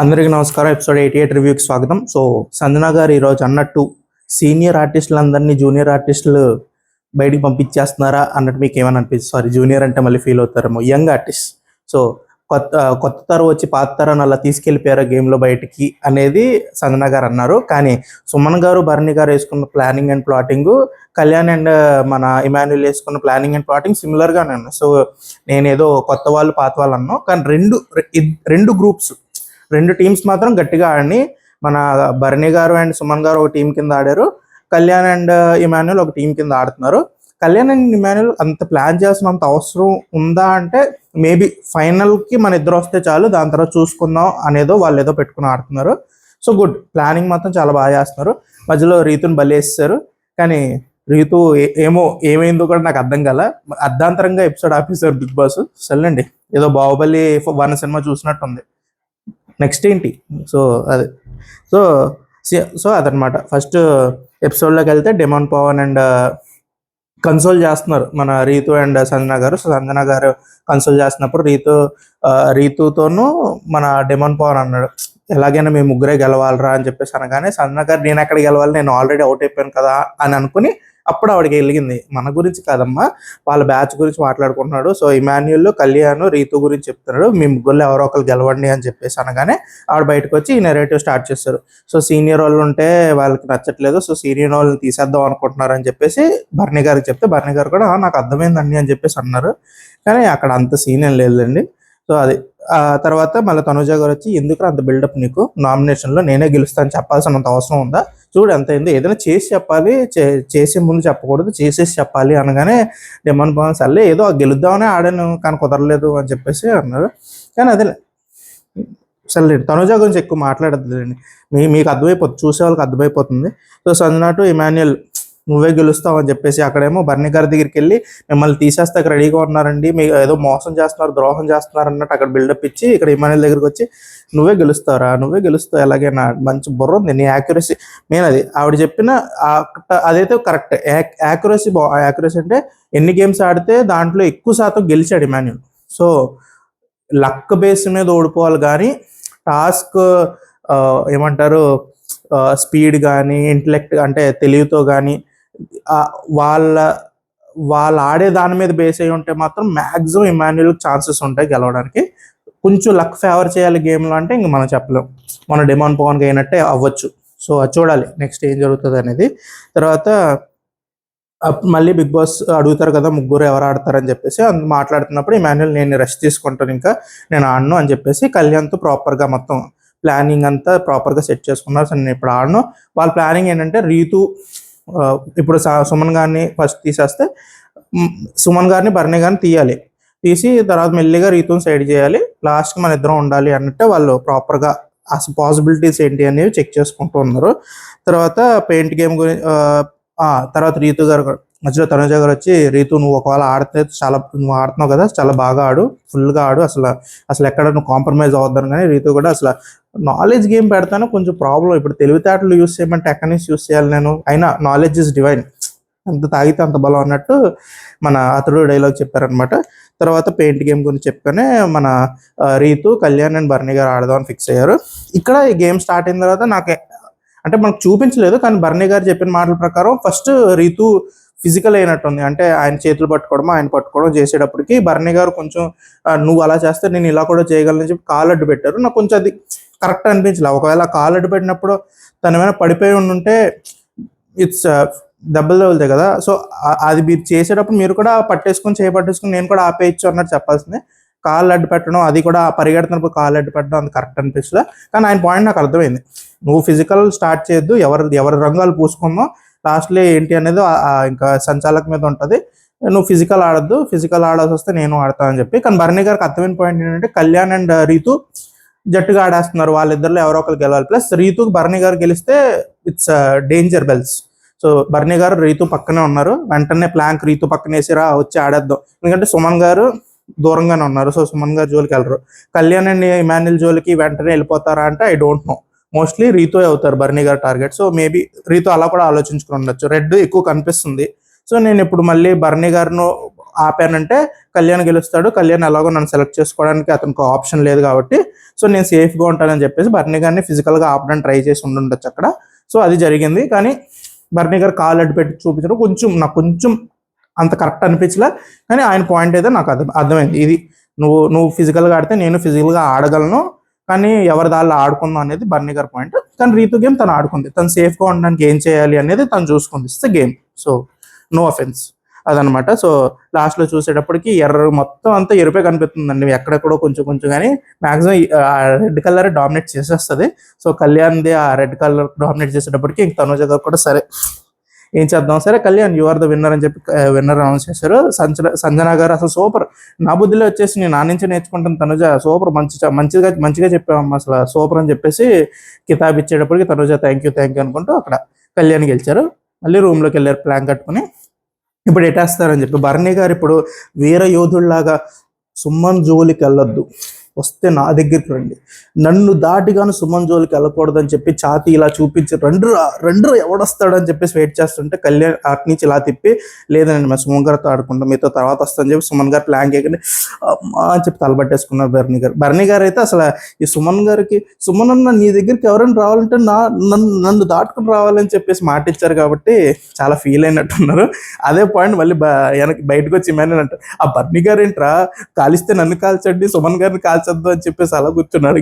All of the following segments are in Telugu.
అందరికీ నమస్కారం. ఎపిసోడ్ 88 రివ్యూకి స్వాగతం. సో సంజన గారు ఈరోజు అన్నట్టు సీనియర్ ఆర్టిస్టులందరినీ జూనియర్ ఆర్టిస్టులు బయటికి పంపించేస్తున్నారా అన్నట్టు మీకు ఏమని అనిపిస్తుంది? సారీ, జూనియర్ అంటే మళ్ళీ ఫీల్ అవుతారేమో. Young artist. సో కొత్త తరం వచ్చి పాత తరాన్ని అలా తీసుకెళ్ళిపోయారా గేమ్లో బయటికి అనేది సంజన గారు అన్నారు. కానీ సుమన్ గారు, భరణి గారు వేసుకున్న planning and plotting, Kalyan and మన ఇమాన్యుల్ వేసుకున్న ప్లానింగ్ అండ్ ప్లాటింగ్ సిమిలర్గానే ఉన్నాయి. సో నేనేదో కొత్త వాళ్ళు పాత వాళ్ళు అన్నాను, కానీ రెండు గ్రూప్స్, రెండు టీమ్స్ మాత్రం గట్టిగా ఆడి, మన భరణి గారు అండ్ సుమన్ గారు ఒక టీం కింద ఆడారు, కళ్యాణ్ అండ్ ఇమాన్యుల్ ఒక టీం కింద ఆడుతున్నారు. కళ్యాణ్ అండ్ ఇమాన్యుల్ అంత ప్లాన్ చేసినంత అవసరం ఉందా అంటే మేబీ ఫైనల్కి మన ఇద్దరు వస్తే చాలు, దాని తర్వాత చూసుకుందాం అనేదో వాళ్ళు ఏదో పెట్టుకుని ఆడుతున్నారు. సో గుడ్, ప్లానింగ్ మాత్రం చాలా బాగా చేస్తున్నారు. మధ్యలో రీతుని బలేస్తారు, కానీ రీతు ఏమైందో కూడా నాకు అర్థం కాల. అర్ధాంతరంగా ఎపిసోడ్ ఆపేశారు బిగ్ బాస్. సర్లేండి, ఏదో బాహుబలి 1 సినిమా చూసినట్టుంది. నెక్స్ట్ ఏంటి? సో అదే సో సో అదనమాట. ఫస్ట్ ఎపిసోడ్లోకి వెళ్తే డెమాన్ పవన్ అండ్ కన్సోల్ చేస్తున్నారు మన రీతు అండ్ సంజన గారు. సో సంజన గారు కన్సోల్ చేస్తున్నప్పుడు రీతుతోనూ మన డెమాన్ పవన్ అన్నాడు, ఎలాగైనా మేము ముగ్గురే గెలవాలరా అని చెప్పేసి అనగానే సంజన గారు, నేను ఎక్కడ గెలవాలి, నేను ఆల్రెడీ అవుట్ అయిపోయాను కదా అని అనుకుని అప్పుడు ఆవిడకి వెలిగింది, మన గురించి కాదమ్మా వాళ్ళ బ్యాచ్ గురించి మాట్లాడుకుంటున్నాడు. సో ఇమాన్యుల్, కళ్యాణ్, రీతు గురించి చెప్తున్నాడు, మీ ముగ్గురులో ఎవరో ఒకరు గెలవండి అని చెప్పేసి అనగానే ఆవిడ బయటకు వచ్చి ఈ నెరేటివ్ స్టార్ట్ చేస్తారు. సో సీనియర్ వాళ్ళు ఉంటే వాళ్ళకి నచ్చట్లేదు, సో సీనియర్ వాళ్ళని తీసేద్దాం అనుకుంటున్నారు అని చెప్పేసి భరణి గారికి చెప్తే, భరణి గారు కూడా నాకు అర్థమైందండి అని చెప్పేసి అన్నారు. కానీ అక్కడ అంత సీనియర్ లేదండి. సో అది తర్వాత మళ్ళీ తనుజ గారు వచ్చి, ఎందుకు అంత బిల్డప్, నీకు నామినేషన్లో నేనే గెలుస్తాను చెప్పాల్సినంత అవసరం ఉందా, చూడు ఎంత అయింది, ఏదైనా చేసి చెప్పాలి, చేసే ముందు చెప్పకూడదు, చేసేసి చెప్పాలి అనగానే డెమాన్ పవన్ సర్లే ఏదో గెలుద్దామనే ఆడాను కానీ కుదరలేదు అని చెప్పేసి అన్నారు. కానీ అదే సర్లేండి, తనుజ గురించి ఎక్కువ మాట్లాడద్దులేండి, మీకు అర్థమైపోతుంది, చూసే వాళ్ళకి అర్థమైపోతుంది. సో సంజన టు ఇమాన్యుల్, నువ్వే గెలుస్తావు అని చెప్పేసి అక్కడేమో భరణి గారి దగ్గరికి వెళ్ళి మిమ్మల్ని తీసేస్తాక రెడీగా ఉన్నారండి, మీకు ఏదో మోసం చేస్తున్నారు, ద్రోహం చేస్తున్నారు అన్నట్టు అక్కడ బిల్డప్ ఇచ్చి ఇక్కడ ఇమాన్యుల్ దగ్గరికి వచ్చి నువ్వే గెలుస్తావురా, నువ్వే గెలుస్తావు, ఎలాగైనా మంచి బుర్ర ఉంది నీ యాక్యురసీ. మెయిన్ అది ఆవిడ చెప్పిన అదైతే కరెక్ట్. యాక్యురసీ అంటే ఎన్ని గేమ్స్ ఆడితే దాంట్లో ఎక్కువ శాతం గెలిచాడు ఇమాన్యుల్. సో లక్ బేస్ మీద ఓడిపోవాలి, కానీ టాస్క్ ఏమంటారు స్పీడ్ కానీ ఇంటలెక్ట్ అంటే తెలివితో కానీ వాళ్ళ ఆడే దాని మీద బేస్ అయి ఉంటే మాత్రం మ్యాక్సిమం ఇమాన్యుల్ ఛాన్సెస్ ఉంటాయి గెలవడానికి. కొంచెం లక్ ఫేవర్ చేయాలి గేమ్లో అంటే ఇంక మనం చెప్పలేం, మన డెమాన్ పవన్కి అయినట్టే అవ్వచ్చు. సో అది చూడాలి నెక్స్ట్ ఏం జరుగుతుంది అనేది. తర్వాత మళ్ళీ బిగ్ బాస్ అడుగుతారు కదా ముగ్గురు ఎవరు ఆడతారని చెప్పేసి మాట్లాడుతున్నప్పుడు ఇమాన్యుల్, నేను రెస్ట్ తీసుకుంటాను, ఇంకా నేను ఆడను అని చెప్పేసి కళ్యాణ్తో ప్రాపర్గా మొత్తం ప్లానింగ్ అంతా ప్రాపర్గా సెట్ చేసుకున్నారు. సో నేను ఇప్పుడు ఆడను. వాళ్ళ ప్లానింగ్ ఏంటంటే రీతు ఇప్పుడు సుమన్ గారిని ఫస్ట్ తీసేస్తే సుమన్ గారిని భరణి గారిని తీసి తర్వాత మెల్లిగా రీతుని సైడ్ చేయాలి, లాస్ట్కి మన ఇద్దరం ఉండాలి అన్నట్టే వాళ్ళు ప్రాపర్గా అసలు పాసిబిలిటీస్ ఏంటి అనేవి చెక్ చేసుకుంటూ ఉన్నారు. తర్వాత పెయింట్ గేమ్ గురించి తర్వాత రీతు గారు మధ్యలో తనుజ గారు వచ్చి, రీతు నువ్వు ఒకవేళ ఆడితే నువ్వు ఆడుతున్నావు కదా, చాలా బాగా ఆడు, ఫుల్గా ఆడు, అసలు ఎక్కడ నువ్వు కాంప్రమైజ్ అవ్వద్దాను. కానీ రీతు కూడా అసలు నాలెడ్జ్ గేమ్ పెడతాను, కొంచెం ప్రాబ్లం, ఇప్పుడు తెలివితేటలు యూస్ చేయమంటే ఎక్కడి నుంచి యూస్ చేయాలి నేను, అయినా నాలెడ్జ్ ఇస్ డివైన్, ఎంత తాగితే అంత బలం అన్నట్టు మన అతడు డైలాగ్ చెప్పారనమాట. తర్వాత పెయింట్ గేమ్ గురించి చెప్పగానే మన రీతు, కళ్యాణ్ అండ్ భరణి గారు ఆడదామని ఫిక్స్ అయ్యారు. ఇక్కడ ఈ గేమ్ స్టార్ట్ అయిన తర్వాత అంటే మనకు చూపించలేదు, కానీ భరణి గారు చెప్పిన మాటల ప్రకారం ఫస్ట్ రీతు ఫిజికల్ అయినట్టుంది, అంటే ఆయన చేతులు పట్టుకోవడం ఆయన పట్టుకోవడం చేసేటప్పటికి భరణి గారు కొంచెం నువ్వు అలా చేస్తే నేను ఇలా కూడా చేయగలను చెప్పి కాలు అడ్డు పెట్టారు. నాకు కొంచెం అది కరెక్ట్ అనిపించలే. ఒకవేళ కాలు అడ్డు పెట్టినప్పుడు తను ఏమైనా పడిపోయి ఉంటే ఇట్స్ దెబ్బలు తగులుతాయి కదా. సో అది మీరు చేసేటప్పుడు మీరు కూడా చేపట్టేసుకుని నేను కూడా ఆపేయచ్చు అన్నట్టు చెప్పాల్సిందే. కాళ్ళు అడ్డు పెట్టడం, అది కూడా పరిగెడుతున్నప్పుడు కాళ్ళు అడ్డు పెట్టడం అంత కరెక్ట్ అనిపిస్తుంది. కానీ ఆయన పాయింట్ నాకు అర్థమైంది, నువ్వు ఫిజికల్ స్టార్ట్ చేయొద్దు, ఎవరి రంగాలు పూసుకుందాం, లాస్ట్లో ఏంటి అనేది ఇంకా సంచాలక మీద ఉంటుంది, నువ్వు ఫిజికల్ ఆడద్దు, ఫిజికల్ ఆడాల్సి వస్తే నేను ఆడతాను అని చెప్పి. కానీ భరణి గారికి అర్థమైన పాయింట్ ఏంటంటే కళ్యాణ్ అండ్ రీతు జట్టుగా ఆడేస్తున్నారు, వాళ్ళిద్దరిలో ఎవరో ఒకరు గెలవాలి, ప్లస్ రీతుకి భరణి గారు గెలిస్తే it's danger bells. So Bharani garu Ritu పక్కనే ఉన్నారు, వెంటనే ప్లాంక్ రీతు పక్కన వేసిరా వచ్చి ఆడేద్దాం, ఎందుకంటే సుమన్ గారు దూరంగానే ఉన్నారు, సో సుమన్ గారు జోలికి వెళ్ళరు. కళ్యాణ్ అండ్ ఇమాన్యుల్ జోలికి వెంటనే వెళ్ళిపోతారా అంటే I don't know, mostly Ritu అవుతారు భరణి గారు టార్గెట్. సో మేబీ రీతు అలా కూడా ఆలోచించుకుని ఉండొచ్చు, రెడ్ ఎక్కువ కనిపిస్తుంది. సో నేను ఇప్పుడు మళ్ళీ భరణి గారిను ఆపానంటే కళ్యాణ్ గెలుస్తాడు, కళ్యాణ్ ఎలాగో నన్ను సెలెక్ట్ చేసుకోవడానికి అతనికి ఆప్షన్ లేదు కాబట్టి సో నేను సేఫ్గా ఉంటానని చెప్పేసి బర్నీ గారిని ఫిజికల్గా ఆపడానికి ట్రై చేసి ఉండుండొచ్చు అక్కడ. సో అది జరిగింది. కానీ బర్నీ గారు కాలు అడ్డు పెట్టి చూపించడం నాకు కొంచెం అంత కరెక్ట్ అనిపించలే. కానీ ఆయన పాయింట్ అయితే నాకు అర్థమైంది. ఇది నువ్వు ఫిజికల్గా ఆడితే నేను ఫిజికల్గా ఆడగలను, కానీ ఎవరి దాళ్ళు ఆడుకుందాం అనేది బర్నీ గారి పాయింట్. కానీ రీతు గేమ్ తను ఆడుకుంది, తను సేఫ్గా ఉండడానికి ఏం చేయాలి అనేది తను చూసుకుంది. It's game. So no offence అదనమాట. సో లాస్ట్లో చూసేటప్పటికి మొత్తం అంతా ఎరుపే కనిపిస్తుందండి, ఎక్కడెక్కడో కొంచెం కొంచెం. కానీ మ్యాక్సిమం రెడ్ కలర్ డామినేట్ చేసేస్తుంది. సో కళ్యాణ్ది ఆ రెడ్ కలర్ డామినేట్ చేసేటప్పటికి ఇంక తనుజ గారు కూడా సరే ఏం చేద్దాం, సరే Kalyan you are the winner అని చెప్పి విన్నర్ అనౌన్స్ చేశారు. సంజన గారు అసలు సూపర్, నా బుద్ధిలో వచ్చేసి నేను నా నుంచి నేర్చుకుంటాను తనుజ సూపర్, మంచిగా చెప్పామమ్మా అసలు సూపర్ అని చెప్పేసి కితాబ్ ఇచ్చేటప్పటికి తనుజ థ్యాంక్ యూ అనుకుంటూ అక్కడ కళ్యాణ్ గెలిచారు. మళ్ళీ రూమ్లోకి వెళ్ళారు ప్లాన్ కట్టుకుని. ఇప్పుడు ఎటేస్తారని చెప్పి బర్నీ గారు ఇప్పుడు వీర యోధుల్లాగా సుమన్ జోలికి వెళ్ళొద్దు, వస్తే నా దగ్గరికి రండి, నన్ను దాటిగాను సుమన్ జోలికి వెళ్ళకూడదని చెప్పి ఛాతీ ఇలా చూపించి రెండు ఎవడొస్తాడు అని చెప్పేసి వెయిట్ చేస్తుంటే కళ్యాణ్ అటు నుంచి ఇలా తిప్పి లేదండి మేము సుమన్ గారితో ఆడుకుంటాం, మీతో తర్వాత వస్తామని చెప్పి సుమన్ గారు ప్లాన్ చేయకండి అని చెప్పి తలబట్టేసుకున్నారు బర్నీ గారు అయితే అసలు ఈ సుమన్ గారికి సుమన్ అన్న నీ దగ్గరికి ఎవరైనా రావాలంటే నన్ను దాటుకుని రావాలని చెప్పేసి మాట ఇచ్చారు కాబట్టి చాలా ఫీల్ అయినట్టున్నారు. అదే పాయింట్ మళ్ళీ బయటకు వచ్చి ఏమైనా అంటారు, ఆ బర్నీ గారు ఏంట్రా కాలిస్తే నన్ను కాల్చండి సుమన్ గారిని కాల్చద్దు అని చెప్పేసి అలా కూర్చున్నాడు.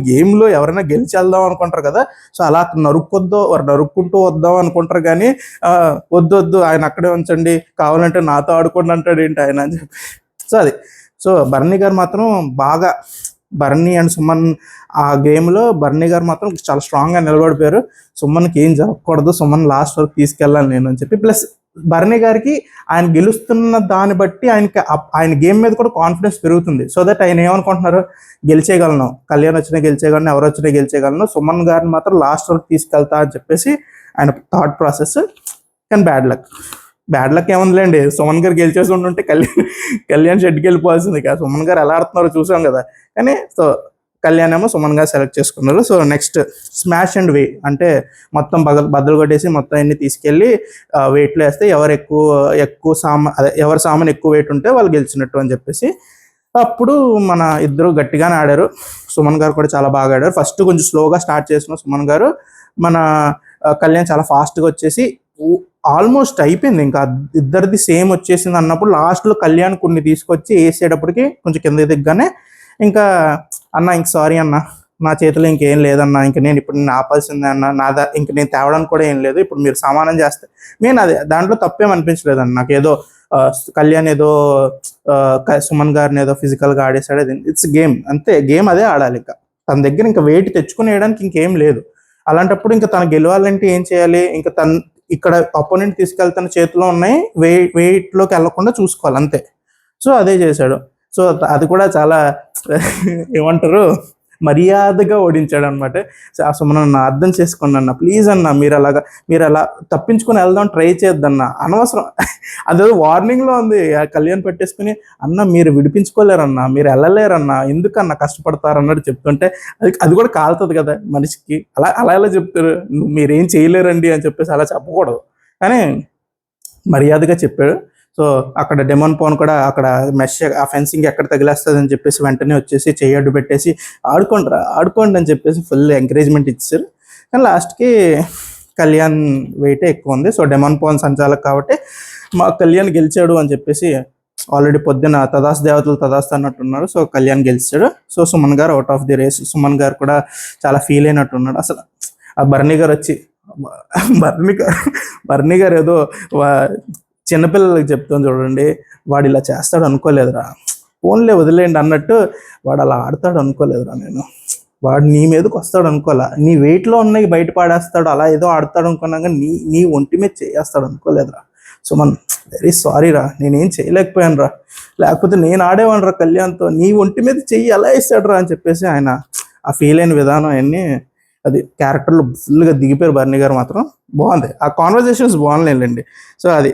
గేమ్లో ఎవరైనా గెలిచి వెళ్దాం అనుకుంటారు కదా, సో అలా నరుక్కుంటూ వద్దాం అనుకుంటారు. కానీ వద్దు ఆయన అక్కడే ఉంచండి, కావాలంటే నాతో ఆడుకోండి అంటాడు ఏంటి ఆయన అని చెప్పి. సో అది సో బర్నీ గారు మాత్రం బాగా బర్నీ అండ్ సుమన్ ఆ గేమ్లో బర్నీ గారు మాత్రం చాలా స్ట్రాంగ్గా నిలబడిపోయారు. సుమన్కి ఏం జరగకూడదు, సుమన్ లాస్ట్ వరకు తీసుకెళ్ళాలి నేను అని చెప్పి. ప్లస్ బర్నీ గారికి ఆయన గెలుస్తున్న దాన్ని బట్టి ఆయన గేమ్ మీద కూడా కాన్ఫిడెన్స్ పెరుగుతుంది. సో దట్ ఆయన ఏమనుకుంటున్నారు, గెలిచేయగలను, కళ్యాణ్ వచ్చినా గెలిచేయగలను, ఎవరు వచ్చినా గెలిచేయగలను, సుమన్ గారిని మాత్రం లాస్ట్ వరకు తీసుకెళ్తా అని చెప్పేసి ఆయన థాట్ ప్రాసెస్. కానీ బ్యాడ్ లక్ ఏముందిలేండి, సుమన్ గారు గెలిచేసి ఉంటుంటే కళ్యాణ్ షెడ్కి వెళ్ళిపోవాల్సింది కదా. సుమన్ గారు ఎలా ఆడుతున్నారో చూసాం కదా. కానీ సో కళ్యాణ్ ఏమో సుమన్ గారు సెలెక్ట్ చేసుకున్నారు. సో నెక్స్ట్ స్మాష్ అండ్ వే అంటే మొత్తం బద్దలు కొట్టేసి మొత్తం అన్ని తీసుకెళ్ళి వెయిట్లో వేస్తే ఎవరి సామాన్ ఎక్కువ వెయిట్ ఉంటే వాళ్ళు గెలిచినట్టు అని చెప్పేసి అప్పుడు మన ఇద్దరు గట్టిగానే ఆడారు. సుమన్ గారు కూడా చాలా బాగా ఆడారు. ఫస్ట్ కొంచెం స్లోగా స్టార్ట్ చేసిన సుమన్ గారు, మన కళ్యాణ్ చాలా ఫాస్ట్గా వచ్చేసి ఆల్మోస్ట్ అయిపోయింది, ఇంకా ఇద్దరిది సేమ్ వచ్చేసింది అన్నప్పుడు లాస్ట్లో కళ్యాణ్ కొన్ని తీసుకొచ్చి వేసేటప్పటికి కొంచెం కింద దిగ్గానే ఇంకా అన్న ఇంక సారీ అన్న, నా చేతిలో ఇంకేం లేదన్నా, ఇంక నేను ఇప్పుడు నేను ఆపాల్సిందే అన్న, ఇంక నేను తేవడానికి కూడా ఏం లేదు, ఇప్పుడు మీరు సమానం చేస్తే నేను అదే దాంట్లో తప్పేం అనిపించలేదన్న. నాకు ఏదో కళ్యాణ్ ఏదో సుమన్ గారిని ఏదో ఫిజికల్గా ఆడేసాడు, అది ఇట్స్ గేమ్ అంతే, గేమ్ అదే ఆడాలి. ఇంకా తన దగ్గర ఇంకా వెయిట్ తెచ్చుకుని వేయడానికి ఇంకేం లేదు. అలాంటప్పుడు ఇంకా తను గెలవాలంటే ఏం చేయాలి, ఇంకా ఇక్కడ అపోనెంట్ తీసుకెళ్తున్న చేతిలో ఉన్నాయి, వెయిట్లోకి వెళ్లకుండా చూసుకోవాలి అంతే. సో అదే చేశాడు. సో అది కూడా చాలా ఏమంటారు మర్యాదగా ఓడించాడు అనమాట. సుమన్ అన్న అర్థం చేసుకోండి అన్న, ప్లీజ్ అన్న, మీరు అలా తప్పించుకొని వెళ్దాం ట్రై చేద్దన్న, అనవసరం అదేదో వార్నింగ్లో ఉంది. కళ్యాణ్ పెట్టేసుకుని అన్న మీరు విడిపించుకోలేరన్నా, మీరు వెళ్ళలేరన్నా, ఎందుకన్నా కష్టపడతారు అన్నట్టు చెప్తుంటే అది కూడా కాలుతుంది కదా మనిషికి. అలా ఎలా చెప్తారు, మీరేం చేయలేరండి అని చెప్పేసి అలా చెప్పకూడదు. కానీ మర్యాదగా చెప్పాడు. సో అక్కడ డెమన్ పవన్ కూడా అక్కడ ఆ ఫెన్సింగ్ ఎక్కడ తగిలేస్తుంది అని చెప్పేసి వెంటనే వచ్చేసి చెయ్యడ్డు పెట్టేసి ఆడుకోండి అని చెప్పేసి ఫుల్ ఎంకరేజ్మెంట్ ఇచ్చారు. కానీ లాస్ట్కి కళ్యాణ్ వెయిటే ఎక్కువ ఉంది. సో డెమన్ పవన్ సంచాలక్ కాబట్టి మా కళ్యాణ్ గెలిచాడు అని చెప్పేసి ఆల్రెడీ పొద్దున తదాస్ దేవతలు తదాస్ అన్నట్టున్నారు. సో కళ్యాణ్ గెలిచాడు. So Suman garu out of the race. Suman garu కూడా చాలా ఫీల్ అయినట్టున్నాడు. అసలు ఆ బర్నీ గారు వచ్చి బర్నీ గారు ఏదో చిన్నపిల్లలకి చెప్తాను చూడండి, వాడు ఇలా చేస్తాడు అనుకోలేదురా, ఫోన్లే వదిలేయండి అన్నట్టు, వాడు అలా ఆడతాడు అనుకోలేదురా నేను, వాడు నీ మీదకి వస్తాడు అనుకోలే, నీ వెయిట్లో ఉన్నాయి బయట పాడేస్తాడు, అలా ఏదో ఆడతాడు అనుకున్నాక నీ ఒంటి మీద చేస్తాడు అనుకోలేదురా సుమన్, వెరీ సారీ రా, నేనేం చేయలేకపోయాను రా, లేకపోతే నేను ఆడేవాను రా కళ్యాణ్తో, నీ ఒంటి మీద చెయ్యి ఎలా వేస్తాడు రా అని చెప్పేసి ఆయన ఆ ఫీల్ అయిన విధానం అన్నీ అది క్యారెక్టర్లో ఫుల్గా దిగిపోయారు. బర్నీ గారు మాత్రం బాగుంది, ఆ కాన్వర్జేషన్స్ బాగున్నాయండి. సో అది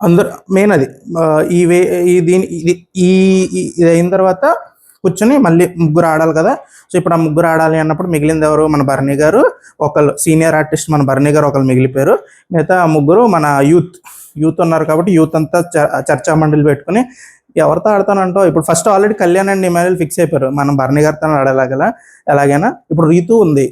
అందరు మెయిన్ అది ఇది అయిన తర్వాత కూర్చొని మళ్ళీ ముగ్గురు ఆడాలి కదా. సో ఇప్పుడు ఆ ముగ్గురు ఆడాలి అన్నప్పుడు మిగిలింది ఎవరు, మన బర్నీ గారు, ఒకళ్ళు సీనియర్ ఆర్టిస్ట్ మన బర్నీ గారు ఒకళ్ళు మిగిలిపోయారు. మిగతా ముగ్గురు మన యూత్ యూత్ ఉన్నారు కాబట్టి యూత్ అంతా చర్చా మండలి పెట్టుకుని ఎవరితో ఆడతానంటావు, ఇప్పుడు first already Kalyan and Emmanuel fix అయిపోయారు, మనం భరణి గారితో ఆడేలాగలా ఎలాగైనా. ఇప్పుడు రీతు ఉంది,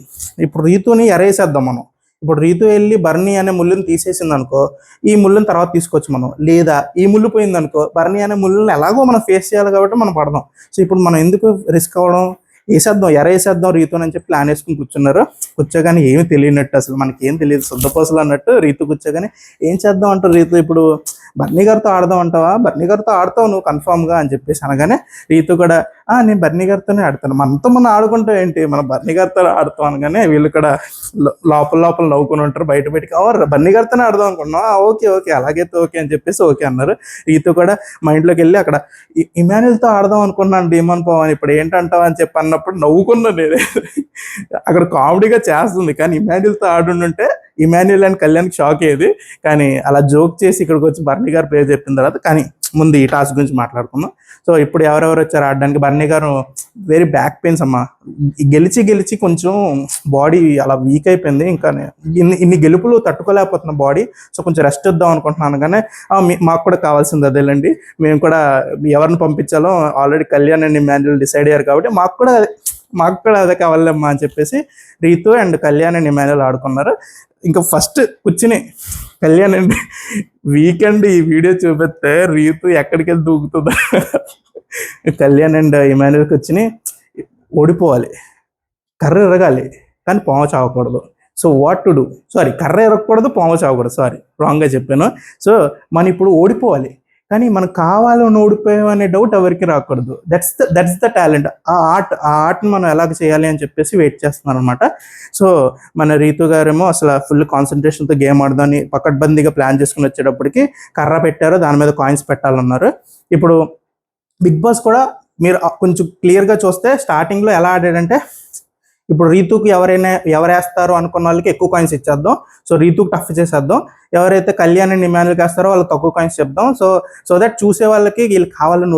ఇప్పుడు రీతుని ఎరేసేద్దాం మనం. ఇప్పుడు రీతు వెళ్ళి బర్నీ అనే ముళ్ళుని తీసేసింది అనుకో, ఈ ముళ్ళుని తర్వాత తీసుకోవచ్చు మనం. లేదా ఈ ముళ్ళు పోయింది అనుకో, బర్నీ అనే ముళ్ళుని ఎలాగో మనం ఫేస్ చేయాలి కాబట్టి మనం పడదాం. సో ఇప్పుడు మనం ఎందుకు రిస్క్ అవ్వడం, వేసేద్దాం ఎరేసేద్దాం రీతు అని చెప్పి ప్లాన్ వేసుకుని కూర్చున్నారు. కూర్చోగానే ఏమి తెలియనట్టు, అసలు మనకి ఏం తెలియదు, శుద్ధపోసలు అన్నట్టు రీతు కూర్చోగానే ఏం చేద్దాం అంటారు రీతు, ఇప్పుడు బర్నీ గారితో ఆడదాం అంటావా, బర్నీ గారితో ఆడతావు నువ్వు కన్ఫామ్గా అని చెప్పేసి అనగానే రీతు కూడా నేను బర్నీ గారితోనే ఆడతాను, మనతో మనం ఆడుకుంటాం ఏంటి, మన బర్నీ గారితో ఆడతాం అనగానే వీళ్ళు కూడా లోపల లోపల నవ్వుకుని ఉంటారు, బయటకి బర్నీ గారితోనే ఆడదాం అనుకున్నాం, ఓకే ఓకే అలాగైతే ఓకే అని చెప్పేసి ఓకే అన్నారు. రీతు కూడా మైండ్లోకి వెళ్ళి అక్కడ ఇమాన్యుల్తో ఆడదాం అనుకున్నాను డీమన్ పవన్, ఇప్పుడు ఏంటంటావు అని చెప్పి అన్నప్పుడు నవ్వుకున్నా నేనే. అక్కడ కామెడీగా చేస్తుంది, కానీ ఇమాన్యుల్తో ఆడుంటే ఇమాన్యుల్ అండ్ కళ్యాణ్కి షాక్ అయ్యేది. కానీ అలా జోక్ చేసి ఇక్కడికి వచ్చి బర్నీ గారు పేరు చెప్పిన తర్వాత, కానీ ముందు ఈ టాస్క్ గురించి మాట్లాడుకుందాం. సో ఇప్పుడు ఎవరెవరు వచ్చారు ఆడడానికి, బర్నీ గారు వెరీ బ్యాక్ పెయిన్స్ అమ్మా, గెలిచి కొంచెం బాడీ అలా వీక్ అయిపోయింది, ఇంకా ఇన్ని గెలుపులు తట్టుకోలేకపోతున్న బాడీ, సో కొంచెం రెస్ట్ ఇద్దాం అనుకుంటున్నాను. కానీ మాకు కూడా కావాల్సింది అదేలేండి, మేము కూడా ఎవరిని పంపించాలో already Kalyan and Emmanuel decide అయ్యారు కాబట్టి మాకు కూడా అదే కావాలమ్మా అని చెప్పేసి Ritu and Kalyan and Emmanuel ఆడుకున్నారు. ఇంకా ఫస్ట్ కూర్చుని కళ్యాణ్ అండ్ వీకెండ్ ఈ వీడియో చూపిస్తే రీతు ఎక్కడికి వెళ్ళి దూకుతుందా. కళ్యాణ్ అండ్ ఇమాన్యుల్కి వచ్చి ఓడిపోవాలి, కర్ర ఎరగాలి కానీ పాము చావకూడదు. సో వాట్ టు డూ, కర్ర ఎరగకూడదు పాము చావకూడదు, రాంగ్గా చెప్పాను. సో మనం ఇప్పుడు ఓడిపోవాలి, కానీ మనకు కావాలని ఓడిపోయాం అనే డౌట్ ఎవరికి రాకూడదు. That's the talent. ఆ ఆర్ట్ని మనం ఎలాగ చేయాలి అని చెప్పేసి వెయిట్ చేస్తున్నాను అనమాట. సో మన రీతు గారేమో అసలు ఫుల్ కాన్సన్ట్రేషన్తో గేమ్ ఆడదాన్ని పకడ్బందీగా ప్లాన్ చేసుకుని వచ్చేటప్పటికి కర్ర పెట్టారు, దాని మీద కాయిన్స్ పెట్టాలన్నారు. ఇప్పుడు బిగ్ బాస్ కూడా మీరు కొంచెం క్లియర్గా చూస్తే స్టార్టింగ్లో ఎలా ఆడాడంటే, ఇప్పుడు రీతుకి ఎవరేస్తారు అనుకున్న వాళ్ళకి ఎక్కువ కాయిన్స్ ఇచ్చేద్దాం, సో రీతుకి టఫ్ చేసేద్దాం, ఎవరైతే కళ్యాణ్ అండ్ ఇమాన్యుల్కి వేస్తారో వాళ్ళకి తక్కువ కాయిన్స్ చెప్దాం, సో దట్ చూసే వాళ్ళకి వీళ్ళు కావాలని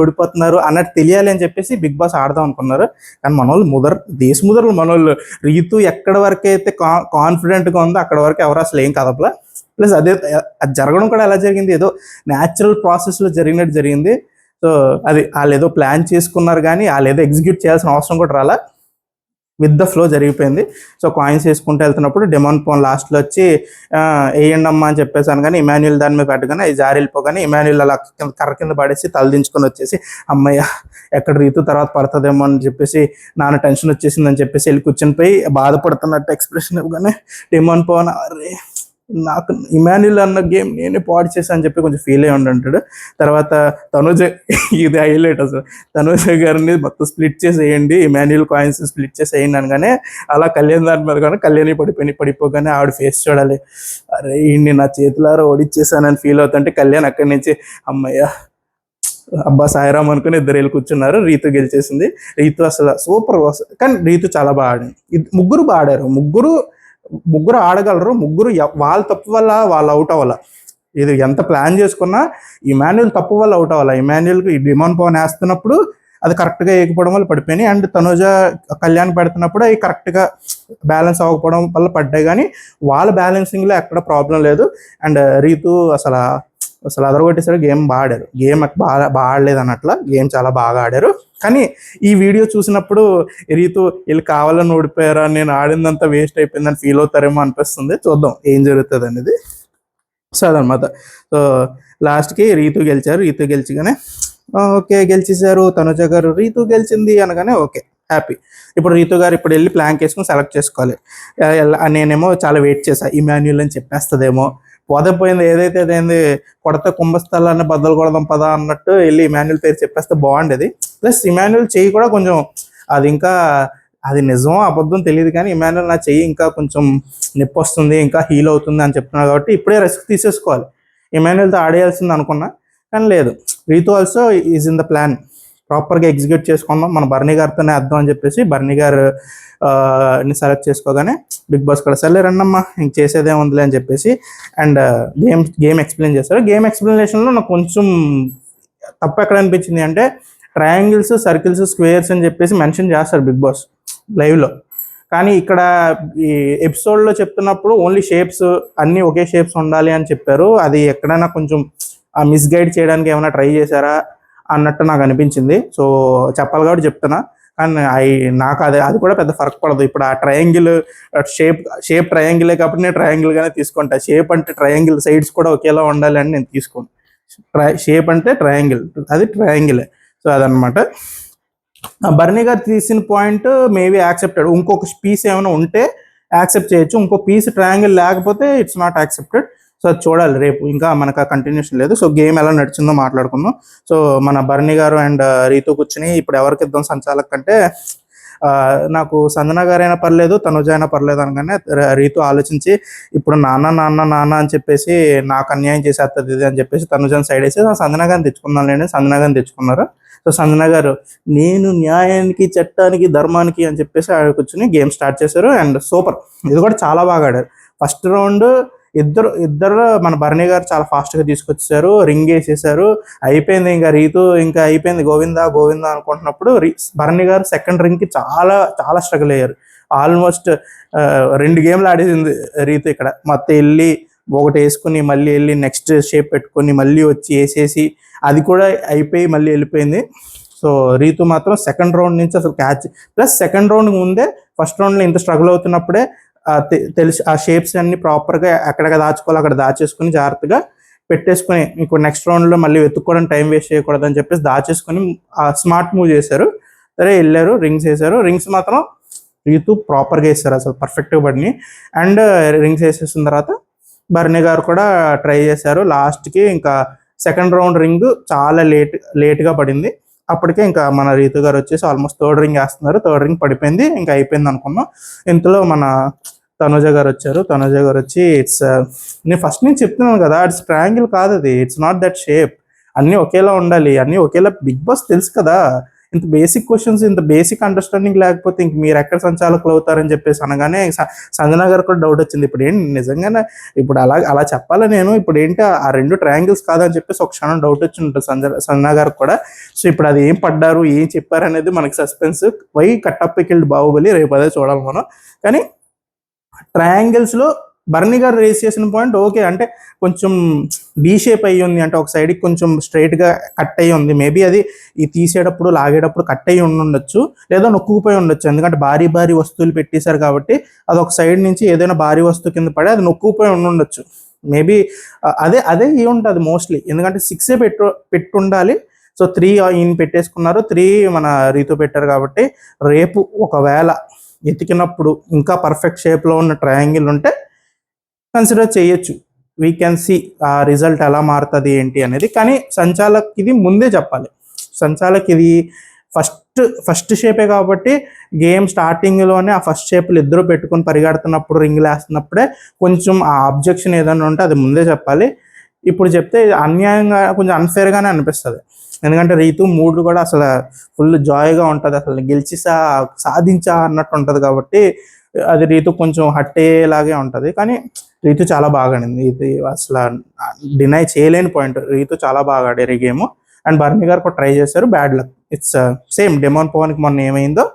ఓడిపోతున్నారు అన్నట్టు తెలియాలి అని చెప్పేసి బిగ్ బాస్ ఆడదాం అనుకున్నారు. కానీ మన వాళ్ళు దేశముదరులు మన వాళ్ళు, రీతు ఎక్కడి వరకు అయితే కాన్ఫిడెంట్గా ఉందో అక్కడ వరకు ఎవరు అసలు ఏం కదపలా. ప్లస్ అది జరగడం కూడా ఎలా జరిగింది, ఏదో న్యాచురల్ ప్రాసెస్లో జరిగింది. సో అది వాళ్ళు ఏదో ప్లాన్ చేసుకున్నారు, కానీ వాళ్ళు ఏదో ఎగ్జిక్యూట్ చేయాల్సిన అవసరం కూడా రాలా, విత్ ద ఫ్లో జరిగిపోయింది. సో కాయిన్స్ వేసుకుంటూ వెళ్తున్నప్పుడు డెమాన్ పవన్ లాస్ట్లో వచ్చి వేయండి అమ్మా అని చెప్పేసాను, కానీ ఇమాన్యుల్ దాని మీద పెట్టగానే అది జారి వెళ్ళిపోగానే ఇమాన్యుల్ అలా కర్ర కింద పడేసి తలదించుకొని వచ్చేసి అమ్మయ్య ఎక్కడ రీతు తర్వాత పడుతుందేమో అని చెప్పేసి నాన్న టెన్షన్ వచ్చేసిందని చెప్పేసి వెళ్ళి కూర్చొని పోయి బాధపడుతున్నట్టు ఎక్స్ప్రెషన్ ఇవ్వగానే డెమాన్ పవన్ అరే నాకు ఇమాన్యుల్ అన్న గేమ్ నేనే పాడు చేశాను అని చెప్పి కొంచెం ఫీల్ అయ్యి ఉంటాడు. తర్వాత తనుజ, ఇది హైలైట్ అసలు, తనుజ గారిని మొత్తం స్ప్లిట్ చేసేయండి, ఇమాన్యుల్ కాయిన్స్ స్ప్లిట్ చేసేయండి అనగానే అలా కళ్యాణ్ దాని మీద కానీ కళ్యాణి పడిపోగానే ఆవిడ ఫేస్ చూడాలి, అరే ఈయన్ని నా చేతులారా ఓడిచ్చేసానని ఫీల్ అవుతుంటే కళ్యాణ్ అక్కడి నుంచి అమ్మయ్య అబ్బా సాయిరామ్ అనుకుని ఇద్దరు వెళ్ళి కూర్చున్నారు. రీతు గెలిచేసింది. రీతు అసలు సూపర్, కానీ రీతు చాలా బాగా ఆడింది. ముగ్గురు బాగా ఆడారు, ముగ్గురు ఆడగలరు, ముగ్గురు వాళ్ళ తప్పు వల్ల వాళ్ళు అవుట్ అవ్వాలి. ఇది ఎంత ప్లాన్ చేసుకున్నా ఇమాన్యుల్ తప్పు వల్ల అవుట్ అవ్వాలి. ఇమాన్యుల్కి డిమాండ్ పవన్ వేస్తున్నప్పుడు అది కరెక్ట్గా వేయకపోవడం వల్ల పడిపోయినాయి, అండ్ తనుజ కళ్యాణ్ పెడుతున్నప్పుడు అవి కరెక్ట్గా బ్యాలెన్స్ అవ్వకపోవడం వల్ల పడ్డాయి, కానీ వాళ్ళ బ్యాలెన్సింగ్లో ఎక్కడ ప్రాబ్లం లేదు. అండ్ రీతు అసలు అదరగొట్టేసరికి గేమ్ బాగా ఆడారు, గేమ్ బాగా ఆడలేదు అన్నట్ల, గేమ్ చాలా బాగా ఆడారు. కానీ ఈ వీడియో చూసినప్పుడు రీతు వీళ్ళు కావాలని ఓడిపోయారా, నేను ఆడిందంతా వేస్ట్ అయిపోయిందని ఫీల్ అవుతారేమో అనిపిస్తుంది. చూద్దాం ఏం జరుగుతుంది అనేది. సో అదనమాట. సో లాస్ట్కి రీతు గెలిచగానే ఓకే గెలిచేశారు తనుజ గారు, రీతు గెలిచింది అనగానే ఓకే హ్యాపీ. ఇప్పుడు రీతు గారు ఇప్పుడు వెళ్ళి ప్లాన్ వేసుకుని సెలెక్ట్ చేసుకోవాలి. నేనేమో చాలా వెయిట్ చేశా, ఇమాన్యుల్ అని చెప్పేస్తుందేమో, పోయింది ఏదైతే అదేంది కొడత కుంభస్థలాన్ని బద్దలు కొడదాం పదా అన్నట్టు వెళ్ళి ఇమాన్యుల్ పేరు చెప్పేస్తే బాగుండేది. ప్లస్ ఇమాన్యుల్ చెయ్యి కూడా కొంచెం అది నిజమో అబద్ధం తెలియదు, కానీ ఇమాన్యుల్ నా చెయ్యి ఇంకా కొంచెం నొప్పి వస్తుంది, ఇంకా హీల్ అవుతుంది అని చెప్తున్నాడు కాబట్టి ఇప్పుడే రిస్క్ తీసేసుకోవాలి, ఇమాన్యుల్తో ఆడేయాల్సింది అనుకున్నా, కానీ లేదు. Ritu also is in the plan, ప్రాపర్గా ఎగ్జిక్యూట్ చేసుకుందాం, మన బర్నీ గారితోనే అర్థం అని చెప్పేసి బర్నీ గారు సెలెక్ట్ చేసుకోగానే బిగ్ బాస్ కూడా సర్లే రండమ్మా ఇంక చేసేదే ఉందిలే అని చెప్పేసి అండ్ గేమ్ ఎక్స్ప్లెయిన్ చేస్తారు. గేమ్ ఎక్స్ప్లెనేషన్లో నాకు కొంచెం తప్పు ఎక్కడ అనిపించింది అంటే ట్రయాంగిల్స్, సర్కిల్స్, స్క్వేర్స్ అని చెప్పేసి మెన్షన్ చేస్తారు బిగ్ బాస్ లైవ్లో, కానీ ఇక్కడ ఈ ఎపిసోడ్లో చెప్తున్నప్పుడు ఓన్లీ షేప్స్ అన్నీ ఒకే షేప్స్ ఉండాలి అని చెప్పారు. అది ఎక్కడైనా కొంచెం మిస్గైడ్ చేయడానికి ఏమైనా ట్రై చేశారా అన్నట్టు నాకు అనిపించింది. సో చెప్పాలి కాబట్టి చెప్తున్నా. కానీ నాకు అది కూడా పెద్ద ఫరక్ పడదు. ఇప్పుడు ఆ ట్రయాంగిల్ షేప్ ట్రయాంగిలే కాబట్టి నేను ట్రయాంగిల్గానే తీసుకుంటా. షేప్ అంటే ట్రయాంగిల్ సైడ్స్ కూడా ఒకేలా ఉండాలి అని నేను తీసుకోను. షేప్ అంటే ట్రయాంగిల్, అది ట్రయాంగిలే. సో అదనమాట. బర్నీ గారు తీసిన పాయింట్ మేబీ యాక్సెప్టెడ్. ఇంకొక పీస్ ఏమైనా ఉంటే యాక్సెప్ట్ చేయొచ్చు, ఇంకో పీస్ ట్రయాంగిల్ లేకపోతే ఇట్స్ నాట్ యాక్సెప్టెడ్. సో అది చూడాలి రేపు, ఇంకా మనకు ఆ కంటిన్యూషన్ లేదు. సో గేమ్ ఎలా నడిచిందో మాట్లాడుకుందాం. సో మన బర్నీ గారు అండ్ రీతు కూర్చుని ఇప్పుడు ఎవరికి ఇద్దాం సంచాలక్ కంటే నాకు సంజన గారైనా పర్లేదు, తనుజ అయినా పర్లేదు అనగానే రీతు ఆలోచించి ఇప్పుడు నాన్న నాన్న నాన్న అని చెప్పేసి నాకు అన్యాయం చేసేస్తుంది ఇది అని చెప్పేసి తనుజని సైడ్ వేసి సంజన గారిని తెచ్చుకున్నాను లేండి. సంజన గారిని తెచ్చుకున్నారు. సో సంజన గారు నేను న్యాయానికి చట్టానికి ధర్మానికి అని చెప్పేసి ఆడ కూర్చుని గేమ్ స్టార్ట్ చేశారు. అండ్ సూపర్, ఇది కూడా చాలా బాగా ఆడారు. ఫస్ట్ రౌండ్ ఇద్దరు మన భరణి గారు చాలా ఫాస్ట్గా తీసుకొచ్చేసారు, రింగ్ వేసేసారు, అయిపోయింది. ఇంకా రీతు ఇంకా అయిపోయింది, గోవిందా గోవిందా అనుకుంటున్నప్పుడు భరణి గారు సెకండ్ రింగ్కి చాలా చాలా స్ట్రగుల్ అయ్యారు. ఆల్మోస్ట్ 2 గేమ్లు ఆడేసింది రీతు ఇక్కడ. మొత్తం వెళ్ళి ఒకటి వేసుకుని మళ్ళీ వెళ్ళి నెక్స్ట్ షేప్ పెట్టుకొని మళ్ళీ వచ్చి వేసేసి అది కూడా అయిపోయి మళ్ళీ వెళ్ళిపోయింది. సో రీతు మాత్రం సెకండ్ రౌండ్ నుంచి అసలు క్యాచ్, ప్లస్ సెకండ్ రౌండ్ ముందే ఫస్ట్ రౌండ్లో ఇంత స్ట్రగుల్ అవుతున్నప్పుడే తెలిసి ఆ షేప్స్ అన్ని ప్రాపర్గా ఎక్కడెక్కడ దాచుకోవాలి అక్కడ దాచేసుకుని జాగ్రత్తగా పెట్టేసుకుని ఇంకో నెక్స్ట్ రౌండ్లో మళ్ళీ వెతుక్కోవడం టైం వేస్ట్ చేయకూడదు అని చెప్పేసి దాచేసుకొని స్మార్ట్ మూవ్ చేశారు. సరే వెళ్ళారు, రింగ్స్ వేశారు. రింగ్స్ మాత్రం రీతు ప్రాపర్గా వేస్తారు, అసలు పర్ఫెక్ట్గా పడినాయి. అండ్ రింగ్స్ వేసేసిన తర్వాత భరణి గారు కూడా ట్రై చేశారు. లాస్ట్కి ఇంకా సెకండ్ రౌండ్ రింగ్ చాలా లేట్గా పడింది. అప్పటికే ఇంకా మన రీతు గారు వచ్చేసి ఆల్మోస్ట్ థర్డ్ రింగ్ వేస్తున్నారు. థర్డ్ రింగ్ పడిపోయింది, ఇంకా అయిపోయింది అనుకున్నాం. ఇంతలో మన తనుజ గారు వచ్చారు. తనుజ గారు వచ్చి నేను ఫస్ట్ నుంచి చెప్తున్నాను కదా, ఇట్స్ ట్రయాంగిల్ కాదు, అది ఇట్స్ నాట్ దట్ షేప్, అన్నీ ఒకేలా ఉండాలి, అన్నీ ఒకేలా. బిగ్ బాస్ తెలుసు కదా, ఇంత బేసిక్ క్వశ్చన్స్, ఇంత బేసిక్ అండర్స్టాండింగ్ లేకపోతే ఇంక మీరు ఎక్కడ సంచాలకులు అవుతారని చెప్పేసి అనగానే సంజన గారు కూడా డౌట్ వచ్చింది. ఇప్పుడు ఏంటి నిజంగానే ఇప్పుడు అలా చెప్పాలా నేను, ఇప్పుడు ఏంటి ఆ 2 ట్రయాంగిల్స్ కాదని చెప్పేసి ఒక క్షణం డౌట్ వచ్చి ఉంటుంది సంజన గారికి కూడా. సో ఇప్పుడు అది ఏం పడ్డారు, ఏం చెప్పారు అనేది మనకి సస్పెన్స్. వై కట్టప్పకిల్డ్ బాహుబలి, రేపు అదే చూడాలి మనం. కానీ ట్రయాంగిల్స్లో భరణి గారు రేస్ చేసిన పాయింట్ ఓకే, అంటే కొంచెం బీ షేప్ అయ్యి ఉంది, అంటే ఒక సైడ్కి కొంచెం స్ట్రైట్గా కట్ అయ్యి ఉంది. మేబీ అది ఈ తీసేటప్పుడు లాగేటప్పుడు కట్ అయ్యి ఉండొచ్చు, లేదా నొక్కుపోయి ఉండొచ్చు. ఎందుకంటే భారీ భారీ వస్తువులు పెట్టేశారు కాబట్టి అది ఒక సైడ్ నుంచి ఏదైనా భారీ వస్తువు కింద పడి అది నొక్కుపోయి ఉండొచ్చు. మేబీ అదే అయి ఉంటుంది మోస్ట్లీ, ఎందుకంటే 6 పెట్టుండాలి. సో 3 ఈయన పెట్టేసుకున్నారు, 3 మన రీతు పెట్టారు. కాబట్టి రేపు ఒకవేళ ఎతికినప్పుడు ఇంకా పర్ఫెక్ట్ షేప్లో ఉన్న ట్రయాంగిల్ ఉంటే కన్సిడర్ చేయొచ్చు. వీ కెన్ సీ ఆ రిజల్ట్ ఎలా మారుతుంది ఏంటి అనేది. కానీ సంచాలక్ ఇది ముందే చెప్పాలి. సంచాలక్ ఇది ఫస్ట్ షేపే కాబట్టి గేమ్ స్టార్టింగ్లోనే ఆ ఫస్ట్ షేప్లు ఇద్దరు పెట్టుకొని పరిగెడుతున్నప్పుడు రింగ్లు వేస్తున్నప్పుడే కొంచెం ఆ అబ్జెక్షన్ ఏదైనా ఉంటే అది ముందే చెప్పాలి. ఇప్పుడు చెప్తే అన్యాయంగా కొంచెం అన్ఫేర్గానే అనిపిస్తుంది. ఎందుకంటే రీతు మూడ్ కూడా అసలు ఫుల్ జాయ్గా ఉంటుంది, అసలు గెలిచి సాధించా అన్నట్టు ఉంటుంది. కాబట్టి అది రీతు కొంచెం హట్టేలాగే ఉంటుంది. కానీ రీతు చాలా బాగా ఆడింది, ఇది అసలు డినై చేయలేని పాయింట్. రీతు చాలా బాగా ఆడారు ఈ గేమ్. అండ్ భరణి గారు కూడా ట్రై చేశారు, bad luck. It's same demon పవన్కి మొన్న ఏమైందో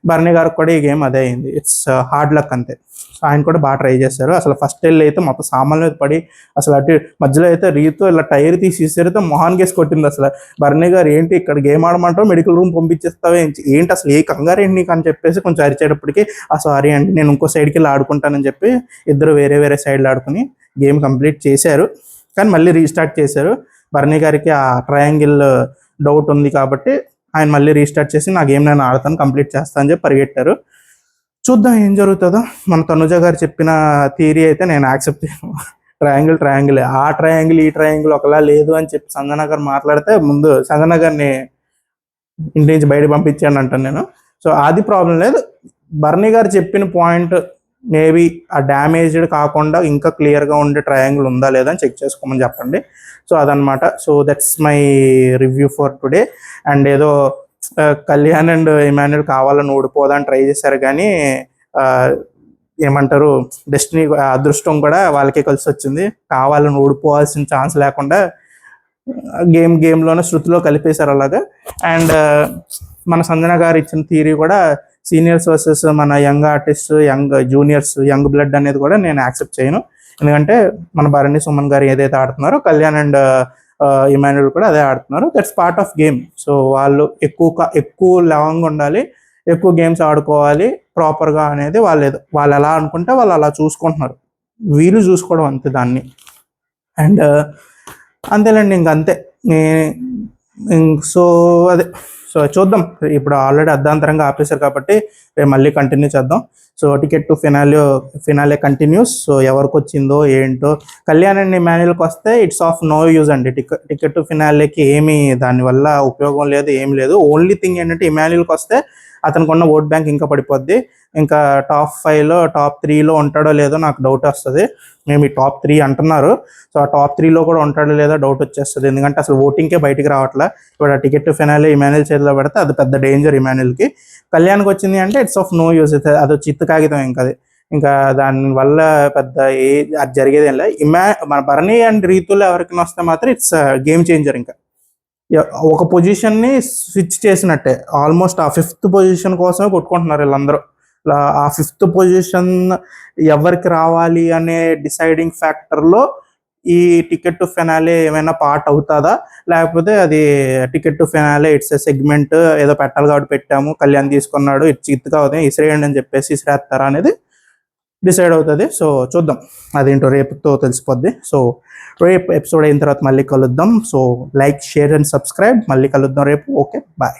భరణి గారికి కూడా ఈ గేమ్ అదే అయింది. ఇట్స్ హార్డ్ లక్ అంతే. సో ఆయన కూడా బాగా ట్రై చేశారు. అసలు ఫస్ట్ వెళ్ళి అయితే మొత్తం సామాన్లు మీద పడి అసలు అటు మధ్యలో అయితే రీతు ఇలా టైర్ తీసేసరితో మొహాన్ గేసి కొట్టింది. అసలు భరణి గారు ఏంటి ఇక్కడ గేమ్ ఆడమంటావు, మెడికల్ రూమ్ పంపించేస్తావే ఏంటి అసలు, ఏ కంగారు ఏంటి నీకు అని చెప్పేసి కొంచెం అరిచేటప్పటికి సారీ అండి నేను ఇంకో సైడ్కి వెళ్ళి ఆడుకుంటానని చెప్పి ఇద్దరు వేరే సైడ్లో ఆడుకుని గేమ్ కంప్లీట్ చేశారు. కానీ మళ్ళీ రీస్టార్ట్ చేశారు. భరణి గారికి ఆ ట్రయాంగిల్ డౌట్ ఉంది కాబట్టి ఆయన మళ్ళీ రీస్టార్ట్ చేసి నా గేమ్ నేను ఆడతాను, కంప్లీట్ చేస్తాను అని చెప్పి పరిగెట్టారు. చూద్దాం ఏం జరుగుతుందో. మన తనుజ గారు చెప్పిన థియరీ అయితే నేను యాక్సెప్ట్ చేయను. ట్రయాంగిల్ ఆ ట్రయాంగిల్ ఈ ట్రయాంగిల్ ఒకలా లేదు అని చెప్పి సంజన గారు మాట్లాడితే ముందు సంజన గారిని ఇంటి నుంచి బయట పంపించాను అంటాను నేను. సో అది ప్రాబ్లం లేదు. భరణి గారు చెప్పిన పాయింట్ మేబీ ఆ డ్యామేజ్డ్ కాకుండా ఇంకా క్లియర్గా ఉండే ట్రయాంగిల్ ఉందా లేదా అని చెక్ చేసుకోమని చెప్పండి. సో అదనమాట. So that's my review for today. And ఏదో కళ్యాణ్ అండ్ ఇమాన్యుల్ కావాలని ఓడిపోదాన్ని ట్రై చేశారు, కానీ ఏమంటారు డెస్టినీ అదృష్టం కూడా వాళ్ళకే కలిసి వచ్చింది. కావాలని ఓడిపోవాల్సిన ఛాన్స్ లేకుండా గేమ్లోనే శృతిలో కలిపేశారు అలాగా. అండ్ మన సంజన గారు ఇచ్చిన థియరీ కూడా సీనియర్స్ వర్సెస్ మన young artist, young juniors, young blood అనేది కూడా నేను యాక్సెప్ట్ చేయను. ఎందుకంటే మన భరణి సుమన్ గారు ఏదైతే ఆడుతున్నారో కళ్యాణ్ అండ్ ఇమాన్యుల్ కూడా అదే ఆడుతున్నారు. That's part of game. So వాళ్ళు ఎక్కువ లాంగ్ ఉండాలి, ఎక్కువ గేమ్స్ ఆడుకోవాలి ప్రాపర్గా అనేది వాళ్ళు ఎలా అనుకుంటే వాళ్ళు అలా చూసుకుంటున్నారు. వీళ్ళు చూసుకోవడం అంతే దాన్ని. అండ్ అంతేలేండి, ఇంకంతే. సో అదే, సో చూద్దాం. ఇప్పుడు ఆల్రెడీ అర్ధాంతరంగా ఆపేశారు కాబట్టి రేపు మళ్ళీ కంటిన్యూ చేద్దాం. So ticket to finale continuous. So ఎవరికి వచ్చిందో ఏంటో. కళ్యాణ్ అండ్ ఇమాన్యుల్కి వస్తే ఇట్స్ ఆఫ్ నో యూజ్ అండి. టికెట్ టు ఫినాలేకి ఏమీ దానివల్ల ఉపయోగం లేదు, ఏం లేదు. ఓన్లీ థింగ్ ఏంటంటే ఇమాన్యుల్కి వస్తే అతనికి ఉన్న ఓట్ బ్యాంక్ ఇంకా పడిపోద్ది. ఇంకా టాప్ 5లో టాప్ 3లో ఉంటాడో లేదో నాకు డౌట్ వస్తుంది. మేము ఈ టాప్ 3 అంటున్నారు. సో ఆ టాప్ 3లో కూడా ఉంటాడో లేదో డౌట్ వచ్చేస్తుంది. ఎందుకంటే అసలు ఓటింగ్కే బయటికి రావట్లే. ఇప్పుడు ఆ టికెట్ టు ఫినాలే ఇమాన్యుల్ చేతిలో పెడితే అది పెద్ద డేంజర్ ఇమాన్యుల్కి. కళ్యాణ్కి వచ్చింది అంటే ఇట్స్ ఆఫ్ నో యూజ్. అది చిత్తు కాగితం ఇంకా అది. ఇంకా దానివల్ల పెద్ద అది జరిగేది ఏం లేదు. మన భరణి అండ్ రీతులు ఎవరికైనా వస్తే మాత్రం ఇట్స్ గేమ్ చేంజర్. ఇంకా ఒక పొజిషన్ని స్విచ్ చేసినట్టే. ఆల్మోస్ట్ ఆ 5th పొజిషన్ కోసమే కొట్టుకుంటున్నారు వీళ్ళందరూ. ఆ 5th పొజిషన్ ఎవరికి రావాలి అనే డిసైడింగ్ ఫ్యాక్టర్లో ఈ టికెట్ టు ఫినాలే ఏమైనా పార్ట్ అవుతుందా, లేకపోతే అది ticket to finale it's a segment, ఏదో పెట్టాలి కాబట్టి పెట్టాము, కళ్యాణ్ తీసుకున్నాడు, ఇట్స్ చిత్తు కావద్దు ఇసిరేయండి అని చెప్పేసి ఇసిరేస్తారా అనేది డిసైడ్ అవుతుంది. సో చూద్దాం, అదేంటో రేపుతో తెలిసిపోద్ది. సో రేపు ఎపిసోడ్ అయిన తర్వాత మళ్ళీ కలుద్దాం. So like, share and subscribe. మళ్ళీ కలుద్దాం రేపు. Okay, bye.